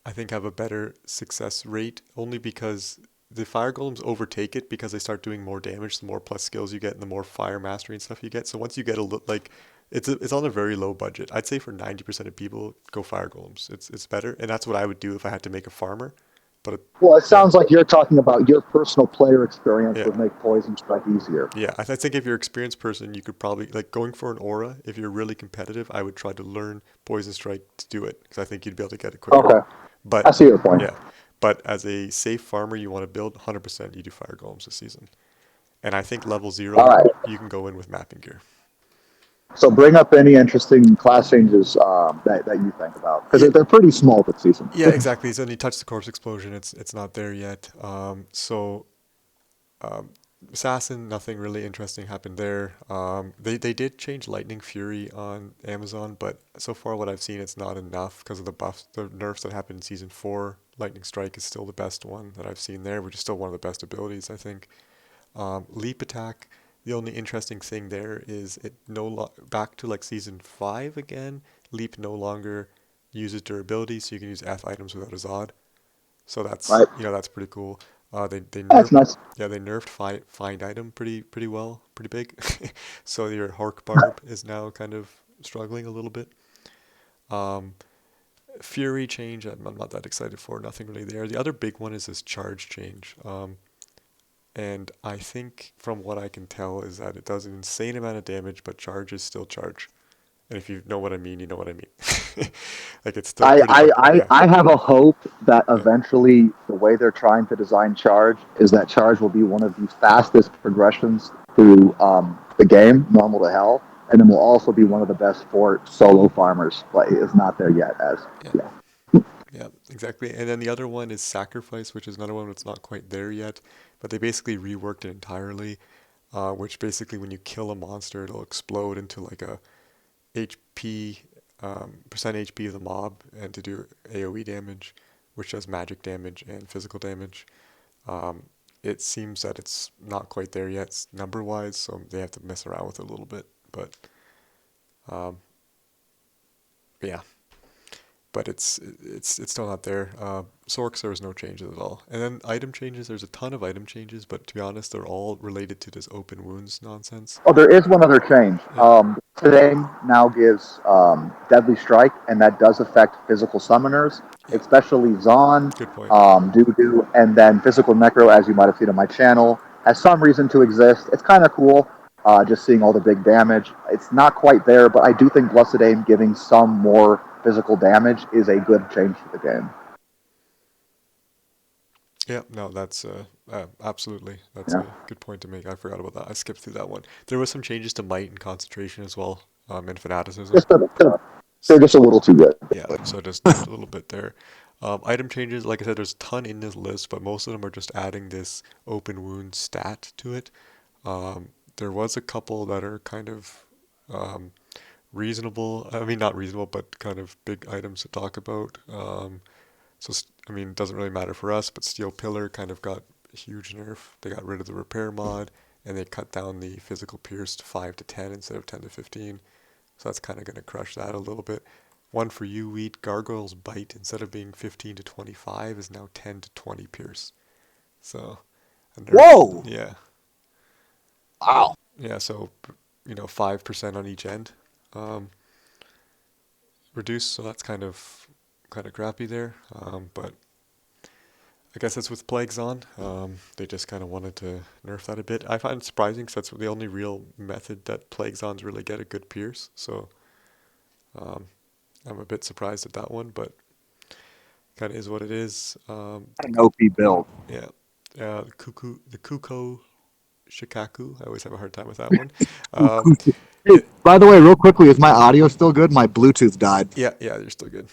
I think have a better success rate only because the fire golems overtake it because they start doing more damage the more plus skills you get and the more fire mastery and stuff you get. So once you get like it's on a very low budget. I'd say for 90% of people go fire golems. It's better and that's what I would do if I had to make a farmer. But Well, it yeah, sounds like you're talking about your personal player experience yeah. would make Poison Strike easier. Yeah, I think if you're an experienced person, you could probably like going for an aura. If you're really competitive, I would try to learn Poison Strike to do it because I think you'd be able to get it quicker. Okay, I But see your point. yeah, but as a safe farmer, you want to build 100%. You do fire golems this season, and I think level All zero right. you can go in with mapping gear. So bring up any interesting class changes that you think about because Yeah, they're pretty small this season. yeah, exactly. So when you touch the corpse explosion, it's not there yet. Um, Assassin, nothing really interesting happened there. They did change Lightning Fury on Amazon, but so far what I've seen, it's not enough because of the buffs, the nerfs that happened in Season 4. Lightning Strike is still the best one that I've seen there, which is still one of the best abilities, I think. Leap Attack, the only interesting thing there is it back to like Season 5 again. Leap no longer uses durability, so you can use F items without a Zod. So Right? that's pretty cool. They That's nerfed nice. yeah they nerfed find item pretty well, pretty big. So your Hork Barb is now kind of struggling a little bit. Um, Fury change I'm not that excited for. Nothing really there. The other big one is this charge change. And I think from what I can tell is that it does an insane amount of damage, but charge is still charge. And if you know what I mean, you know what I mean. Like it's still I, pretty I, good. I, Yeah, I have a hope that yeah, eventually the way they're trying to design Charge is that Charge will be one of the fastest progressions through the game, normal to hell, and then will also be one of the best for solo farmers. But it's not there yet. As yeah, yeah, yeah, exactly. And then the other one is Sacrifice, which is another one that's not quite there yet, but they basically reworked it entirely. Which basically, when you kill a monster, it'll explode into like a HP percent HP of the mob, and to do AOE damage, which does magic damage and physical damage. Um, it seems that it's not quite there yet number wise, so they have to mess around with it a little bit. Um, but yeah, but it's still not there. Sorks, there was no changes at all, and then item changes. There's a ton of item changes, but to be honest, they're all related to this open wounds nonsense. oh, there is one other change. Yeah, Today now gives Deadly Strike, and that does affect physical summoners, yeah, especially Zon, good point. Doo, and then Physical Necro, as you might have seen on my channel, has some reason to exist. It's kind of cool, just seeing all the big damage. It's not quite there, but I do think Blessed Aim giving some more physical damage is a good change to the game. Yeah, no, that's absolutely that's Yeah, a good point to make. I forgot about that. I skipped through that one. There was some changes to might and concentration as well, and fanaticism. just they're just a little too good. Yeah, so just nerfed a little bit there. Item changes, like I said, there's a ton in this list, but most of them are just adding this open wound stat to it. There was a couple that are kind of um, reasonable. I mean, not reasonable, but kind of big items to talk about. I mean, it doesn't really matter for us, but Steel Pillar kind of got a huge nerf. They got rid of the repair mod, and they cut down the physical pierce to 5 to 10 instead of 10 to 15. So that's kind of going to crush that a little bit. One for you, Wheat. Gargoyle's Bite, instead of being 15 to 25, is now 10 to 20 pierce. So, a nerf. Whoa! Yeah. Wow. Yeah, so, 5% on each end. Um, Reduced, so that's kind of crappy there. But I guess that's with Plagues on. They just kind of wanted to nerf that a bit. I find it surprising because that's the only real method that Plagues ons really get a good pierce. So um, I'm a bit surprised at that one, but kind of is what it is. An OP build. Yeah, the Kuko Shikaku. I always have a hard time with that one. Um, Hey, it, by the way, real quickly, is my audio still good? My Bluetooth died. yeah, yeah, they're still good.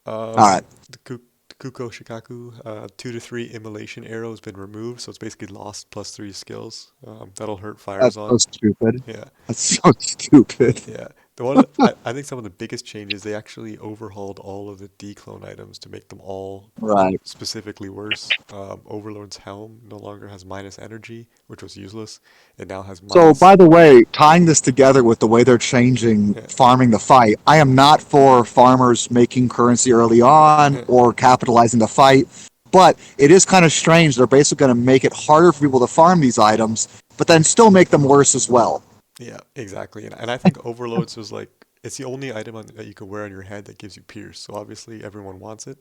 All right. The Kuko Shikaku, 2 to 3 immolation arrow has been removed, so it's basically lost +3 skills. That'll hurt fires That's so on. stupid. Yeah, That's so stupid. yeah. The one I think some of the biggest changes, they actually overhauled all of the declone items to make them all Right. specifically worse. Overlord's helm no longer has minus energy, which was useless. It now has So, minus. by the way, tying this together with the way they're changing Yeah, farming the fight, I am not for farmers making currency early on yeah, or capitalizing the fight, but it is kind of strange. They're basically going to make it harder for people to farm these items, but then still make them worse as well. yeah, exactly. And I think Overlords was like it's the only item that you can wear on your head that gives you pierce. So obviously everyone wants it.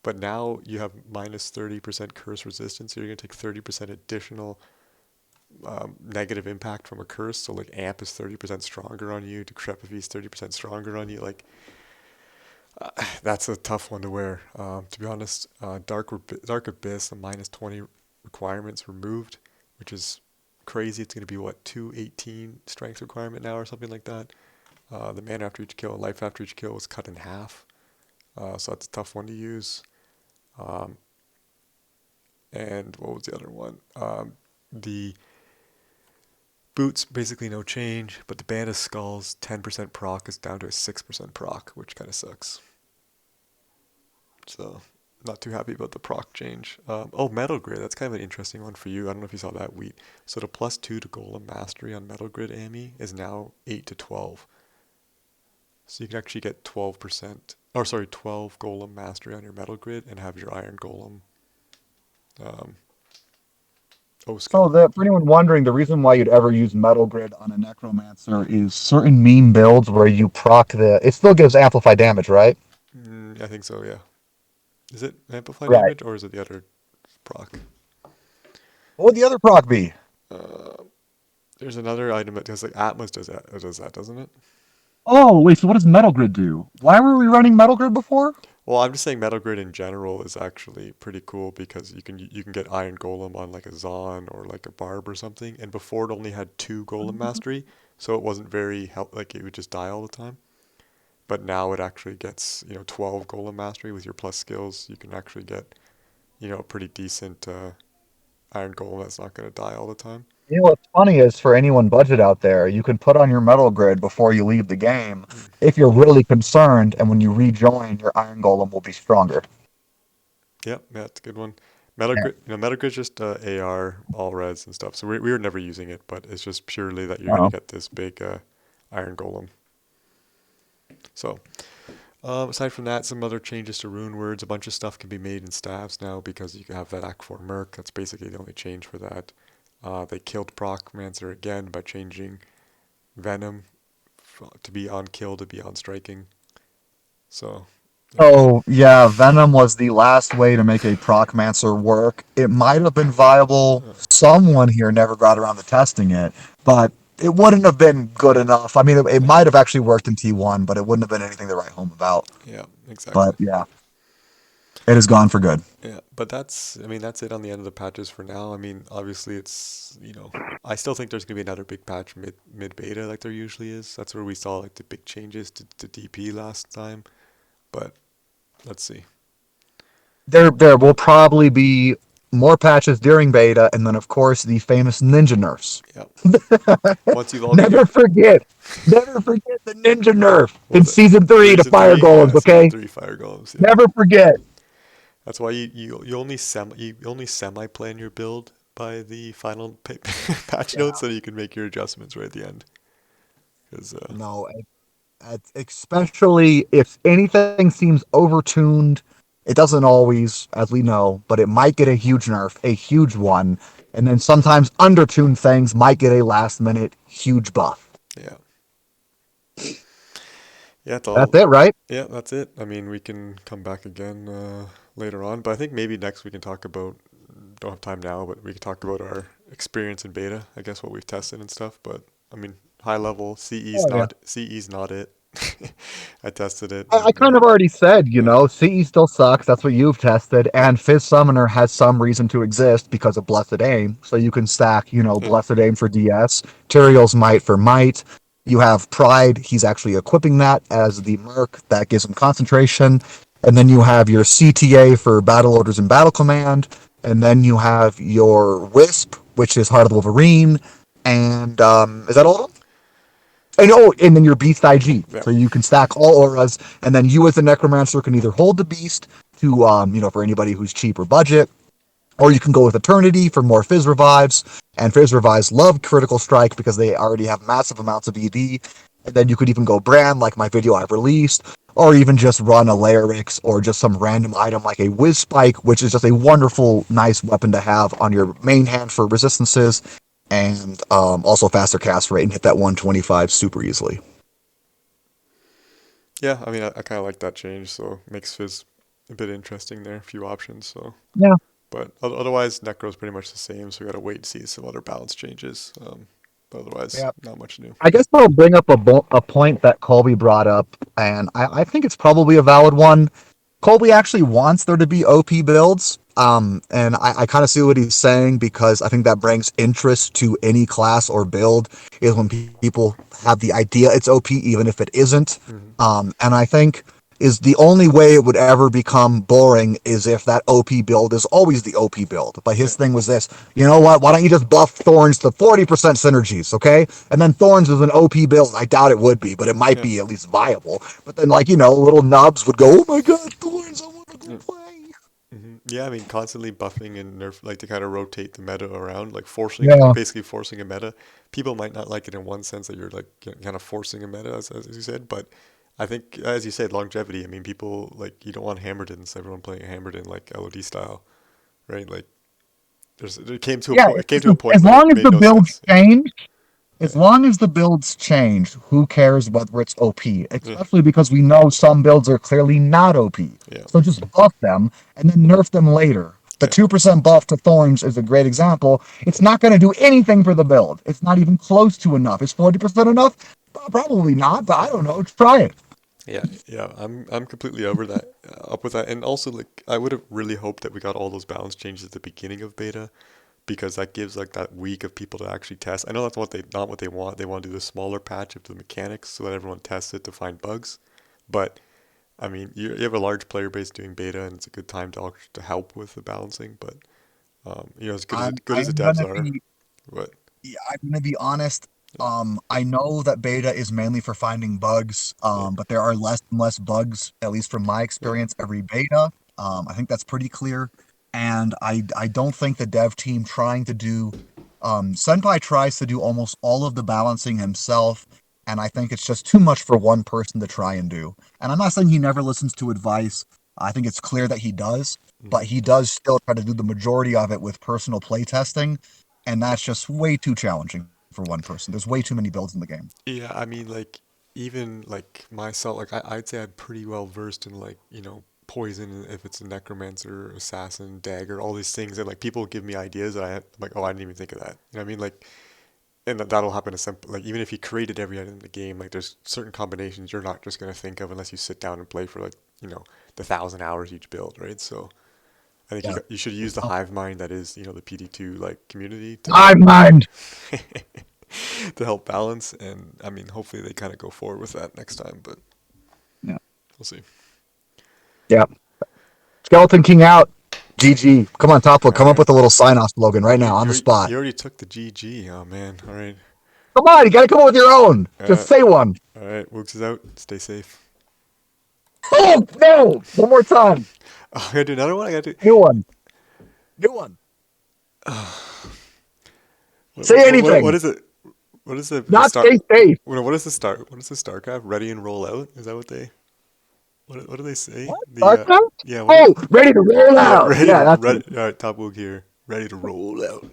But now you have minus 30% curse resistance, so you're gonna take 30% additional negative impact from a curse. So like Amp is 30% stronger on you, Decrepify is 30% stronger on you. Like that's a tough one to wear. To be honest, Dark Abyss, the minus 20 requirements removed, which is crazy. It's gonna be what 218 strength requirement now or something like that. The mana after each kill and life after each kill was cut in half, so that's a tough one to use. Um, and what was the other one? The boots basically no change, but the Band of Skulls 10% proc is down to a 6% proc, which kind of sucks. So not too happy about the proc change. Metal Grid, that's kind of an interesting one for you. I don't know if you saw that, Wheat. So the +2 to Golem Mastery on Metal Grid AME is now 8 to 12. So you can actually get 12%, or sorry, 12 Golem Mastery on your Metal Grid and have your Iron Golem um, O So skill. that for anyone wondering, the reason why you'd ever use Metal Grid on a Necromancer is certain meme builds where you proc it still gives amplified damage, right? I think so, yeah. Is it Amplify Right. damage or is it the other proc? What would the other proc be? Uh, there's another item that does like Atlas does that, doesn't it? Oh, wait, so what does Metal Grid do? Why were we running Metal Grid before? Well, I'm just saying Metal Grid in general is actually pretty cool because you can get Iron Golem on like a Zon or like a Barb or something, and before it only had two Golem mastery, so it wasn't very like it would just die all the time. But now it actually gets 12 Golem mastery with your plus skills. You can actually get a pretty decent Iron Golem that's not going to die all the time. You know what's funny is for anyone budget out there, you can put on your Metal Grid before you leave the game Mm. if you're really concerned, and when you rejoin, your Iron Golem will be stronger. Yep, yeah, it's a good one. Metal Yeah. Grid, Metal Grid's just AR, all res and stuff. So we were never using it, but it's just purely that you're gonna Uh, get this big Iron Golem. So aside from that, some other changes to rune words. A bunch of stuff can be made in staves now because you can have that Act 4 Merc. That's basically the only change for that. They killed Procmancer again by changing Venom to be on kill to be on striking. So there's Oh, yeah, Venom was the last way to make a Procmancer work. It might have been viable. uh, Someone here never got around to testing it, but it wouldn't have been good enough. I mean, it yeah, might have actually worked in T1, but it wouldn't have been anything to write home about. yeah, But exactly. yeah, it is gone for good. Yeah, but I mean, that's it on the end of the patches for now. I mean, obviously, I still think there's gonna be another big patch mid beta like there usually is. That's where we saw like the big changes to DP last time. But let's see. There will probably be more patches during beta, and then of course the famous ninja nerfs. Yeah, once you all get your Never forget, never forget the ninja nerf what in was it season 3 to season fire three? golems. Yeah, season Okay, three fire golems. Yeah, never forget. that's why you only semi plan your build by the final patch notes so you can make your adjustments right at the end. Because No, especially if anything seems overtuned, it doesn't always, as we know, but it might get a huge nerf, a huge one, and then sometimes undertuned things might get a last minute huge buff. yeah, yeah, it's That's all. it, right? Yeah, that's it. I mean, we can come back again later on, but I think maybe next we can talk about. Don't have time now, but we can talk about our experience in beta. I guess what we've tested and stuff. But I mean, high level Oh yeah. CE's not it. I tested it, I and kind of already said, yeah, CE still sucks. That's what you've tested. yeah, And Fizz Summoner has some reason to exist because of Blessed Aim. So you can stack, yeah, Blessed Aim for DS, Tyrael's Might for Might. You have Pride. He's actually equipping that as the Merc. That gives him concentration. And then you have your CTA for Battle Orders and Battle Command. And then you have your Wisp, which is Heart of the Wolverine. And is that all? And then your Beast IG. yeah, So you can stack all auras, and then you as the Necromancer can either hold the Beast to, for anybody who's cheap or budget, or you can go with Eternity for more Fizz Revives. And Fizz Revives love Critical Strike because they already have massive amounts of ED. And then you could even go Brand, like my video I've released, or even just run a Larynx or just some random item like a Whiz Spike, which is just a wonderful, nice weapon to have on your main hand for resistances, and also faster cast rate and hit that 125 super easily. yeah. I mean, I kind of like that change, so makes Fizz a bit interesting there. A few options, so. Yeah. But otherwise, Necro's pretty much the same, so we gotta wait and see some other balance changes. But otherwise, Yeah. not much new. I guess I'll bring up a point that Colby brought up, and I think it's probably a valid one. Colby actually wants there to be OP builds, and I kind of see what he's saying because I think that brings interest to any class or build is when people have the idea it's OP, even if it isn't. Hmm. And I think is the only way it would ever become boring is if that OP build is always the OP build. But Yeah, his thing was this, you know what? Why don't you just buff Thorns to 40% synergies, okay? And then Thorns is an OP build. I doubt it would be, but it might yeah, be at least viable. But then, little nubs would go, oh my god, Thorns, I want to go yeah. play. Yeah, I mean, constantly buffing and nerf, like to kind of rotate the meta around, like Yeah. basically forcing a meta. People might not like it in one sense that you're like kind of forcing a meta, as you said, but I think, as you said, longevity. I mean, people like you don't want Hammerdens, everyone playing Hammerdin like LOD style, right? Like, Yeah, it came to a point as where it long as made the no builds sense. change, as Yeah, long as the builds change, who cares whether it's OP? yeah, Especially because we know some builds are clearly not OP. yeah, So just buff them and then nerf them later. The yeah, 2% buff to Thorns is a great example. It's not going to do anything for the build. It's not even close to enough. Is 40% enough? Probably not, but I don't know. Try it. Yeah, yeah, I'm completely over that, up with that, and also like I would have really hoped that we got all those balance changes at the beginning of beta, because that gives like that week of people to actually test. I know that's what they not what they want. They want to do the smaller patch of the mechanics so that everyone tests it to find bugs, but I mean you have a large player base doing beta, and it's a good time to help with the balancing, but as good as I'm good as the I'm devs gonna are, be but Yeah, I'm gonna be honest. yeah, I know that beta is mainly for finding bugs, yeah, but there are less and less bugs, at least from my yeah, experience, every beta. I think that's pretty clear. And I don't think the dev team trying to do Senpai tries to do almost all of the balancing himself, and I think it's just too much for one person to try and do. And I'm not saying he never listens to advice. I think it's clear that he does, but mhm. he does still try to do the majority of it with personal playtesting, and that's just way too challenging for one person. There's way too many builds in the game. Yeah, I mean, like, even like myself, like I'd say I'm pretty well versed in like, poison if it's a necromancer, assassin, dagger, all these things, and like people give me ideas that I'm like, oh, I didn't even think of that. You know what I mean? Like, and that'll happen to some, like even if you created every item in the game, like there's certain combinations you're not just gonna think of unless you sit down and play for like, the 1,000 hours each build, right? So I think Yeah. you should use the Oh, hive mind that is, the PD2 like community to I help mind. to help balance, and I mean hopefully they kind of go forward with that next time, but Yeah. we'll see. Yeah. Skeleton King out. GG. Come on, Top Look. All Come up right. with a little sign off slogan Oh, right now on the spot. you already took the GG. Oh man. All right. Come on, you gotta come up with your own. Uh, Just say one. all right. Woogs is out. Stay safe. Oh no! One more time. Oh, I gotta do another one. I gotta do. New one. New one. What Say what what anything. is it? What is the Not start? stay safe. What is the start? What is the StarCraft? Ready and roll out. Is that what they? What do they say? What? The Starcraft? yeah. What? Oh, ready to roll Yeah. out. Ready Yeah, to that's it. All right. Top Woog here. Ready to roll out.